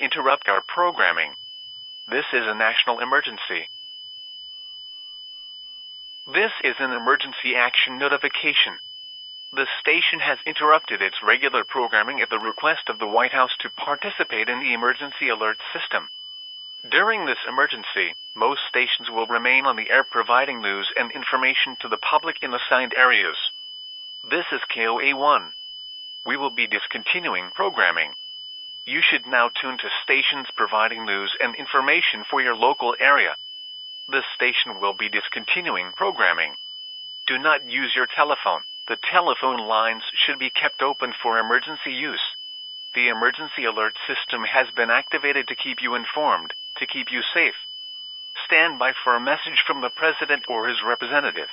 interrupt our programming. This is a national emergency. This is an emergency action notification. The station has interrupted its regular programming at the request of the White House to participate in the emergency alert system. During this emergency, most stations will remain on the air providing news and information to the public in assigned areas. This is KOA1. We will be discontinuing programming. You should now tune to stations providing news and information for your local area. This station will be discontinuing programming. Do not use your telephone. The telephone lines should be kept open for emergency use. The emergency alert system has been activated to keep you informed, to keep you safe. Stand by for a message from the President or his representative.